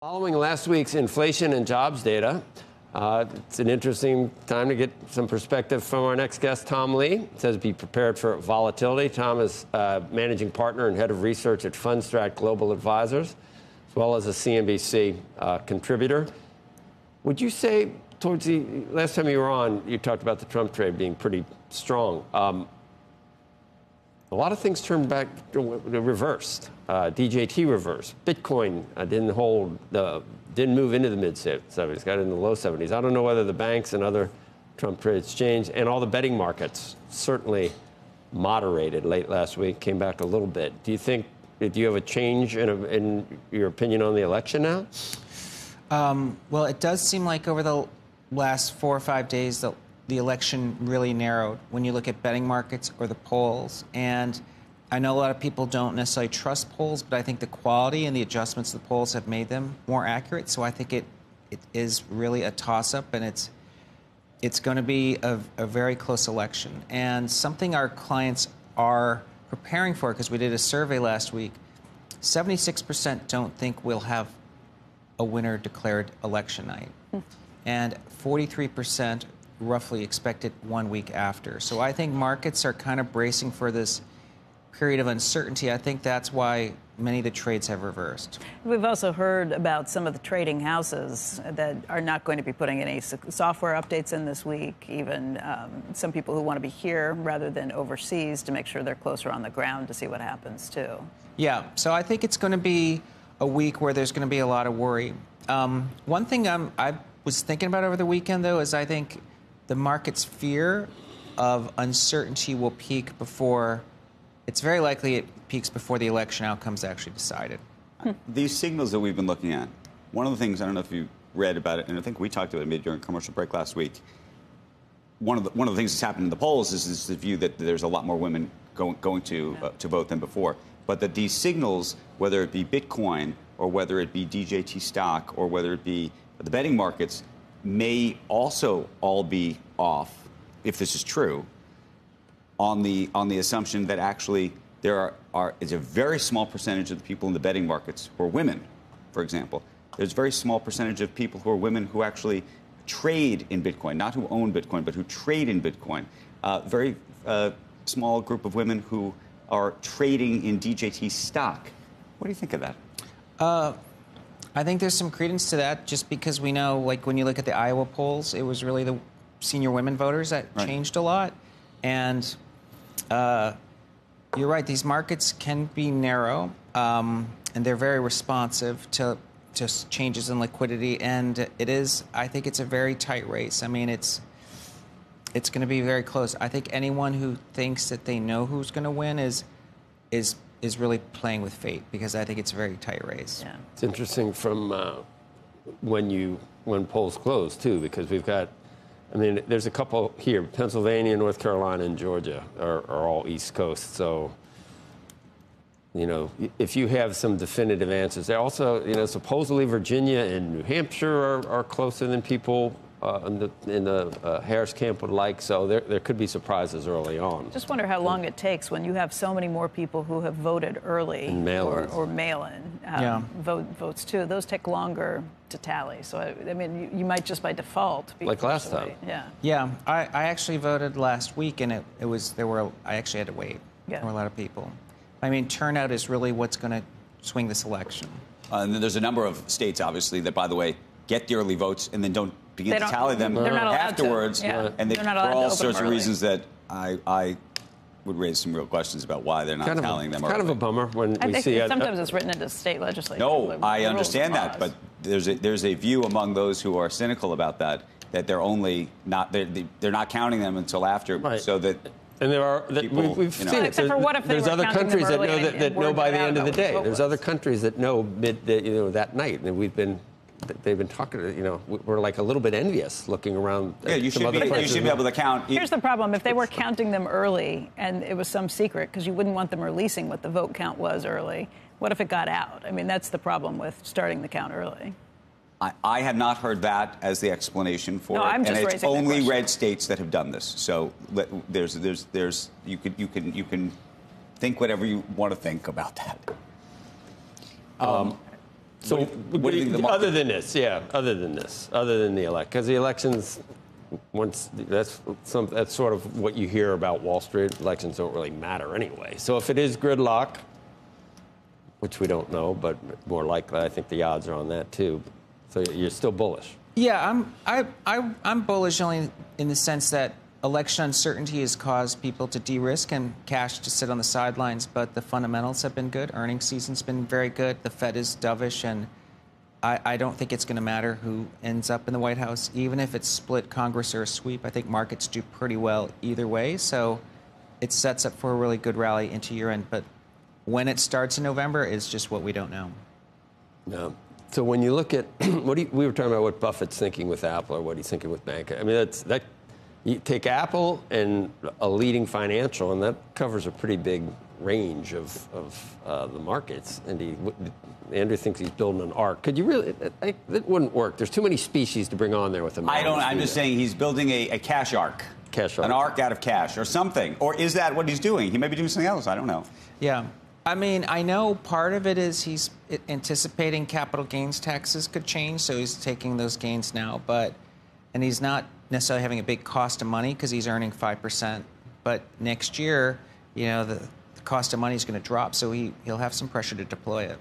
Following last week's inflation and jobs data, it's an interesting time to get some perspective from our next guest, Tom Lee. It says be prepared for volatility. Tom is managing partner and head of research at Fundstrat Global Advisors, as well as a CNBC contributor. Would you say, towards the last time you were on, you talked about the Trump trade being pretty strong. A lot of things turned back, reversed. DJT reversed. Bitcoin didn't move into the mid-70s, got in the low 70s. I don't know whether the banks and other Trump trades changed, and all the betting markets certainly moderated late last week, came back a little bit. Do you have a change in your opinion on the election now? Well, it does seem like over the last 4 or 5 days, the election really narrowed when you look at betting markets or the polls. And I know a lot of people don't necessarily trust polls, but I think the quality and the adjustments to the polls have made them more accurate. So I think it is really a toss-up, and it's going to be a very close election. And something our clients are preparing for, because we did a survey last week, 76% don't think we'll have a winner declared election night. And 43% roughly expect it 1 week after. So I think markets are kind of bracing for this period of uncertainty. I think that's why many of the trades have reversed. We've also heard about some of the trading houses that are not going to be putting any software updates in this week, even some people who want to be here rather than overseas to make sure they're closer on the ground to see what happens, too. Yeah, so I think it's going to be a week where there's going to be a lot of worry. One thing I was thinking about over the weekend, though, is I think the market's fear of uncertainty will peak before, it's very likely it peaks before the election outcome's actually decided. These signals that we've been looking at, one of the things, I don't know if you read about it, and I think we talked about it during commercial break last week, one of the things that's happened in the polls is the view that there's a lot more women going to vote than before. But that these signals, whether it be Bitcoin or whether it be DJT stock or whether it be the betting markets, may also all be off, if this is true, on the assumption that actually there is a very small percentage of the people in the betting markets who are women, for example. There's a very small percentage of people who are women who actually trade in Bitcoin, not who own Bitcoin, but who trade in Bitcoin. Very small group of women who are trading in DJT stock. What do you think of that? I think there's some credence to that, just because we know, like, when you look at the Iowa polls, it was really the senior women voters that changed a lot. And you're right, these markets can be narrow, and they're very responsive to changes in liquidity. And I think it's a very tight race. I mean, it's going to be very close. I think anyone who thinks that they know who's going to win is really playing with fate, because I think it's a very tight race. Yeah. It's interesting from when polls close, too, because we've got, I mean, there's a couple here. Pennsylvania, North Carolina, and Georgia are all East Coast. So, you know, if you have some definitive answers. They also, you know, supposedly Virginia and New Hampshire are closer than people in the Harris camp would like, so there could be surprises early on. Just wonder how long it takes when you have so many more people who have voted early or mail-in votes too. Those take longer to tally. So I mean, you might just by default be like last time. Yeah. I actually voted last week, and I actually had to wait. Yeah. There were a lot of people. I mean, turnout is really what's going to swing this election. And there's a number of states, obviously, that, by the way, get the early votes and then don't begin to tally them afterwards. And for all sorts of reasons that I would raise some real questions about why they're not tallying them early. Kind of a bummer when we see it. Sometimes it's written into state legislation. No, I understand that, but there's a view among those who are cynical about that they're not counting them until after, so that. And there are we've seen it. There's other countries that know by the end of the day. There's other countries that know that night, and they've been talking. You know, we're like a little bit envious looking around. Yeah, you should be able to count. Here's the problem: if they were counting them early and it was some secret, because you wouldn't want them releasing what the vote count was early. What if it got out? I mean, that's the problem with starting the count early. I have not heard that as the explanation for it, and it's only red states that have done this. So you can think whatever you want to think about that. So what do you think the market- other than this, other than the election, because the elections, that's sort of what you hear about Wall Street. Elections don't really matter anyway. So if it is gridlock, which we don't know, but more likely, I think the odds are on that too. So you're still bullish. Yeah, I'm bullish only in the sense that election uncertainty has caused people to de-risk and cash to sit on the sidelines, but the fundamentals have been good. Earnings season's been very good. The Fed is dovish, and I don't think it's going to matter who ends up in the White House. Even if it's split Congress or a sweep, I think markets do pretty well either way. So it sets up for a really good rally into year-end. But when it starts in November is just what we don't know. No. So when you look at we were talking about what Buffett's thinking with Apple or what he's thinking with bank. I mean, that you take Apple and a leading financial, and that covers a pretty big range of the markets. And Andrew thinks he's building an arc. Could you really? That wouldn't work. There's too many species to bring on there with him. I don't. I'm just saying he's building a cash arc. Cash arc. An arc out of cash or something. Or is that what he's doing? He may be doing something else. I don't know. Yeah. I mean, I know part of it is he's anticipating capital gains taxes could change, so he's taking those gains now. And he's not necessarily having a big cost of money because he's earning 5%. But next year, the cost of money is going to drop, so he'll have some pressure to deploy it.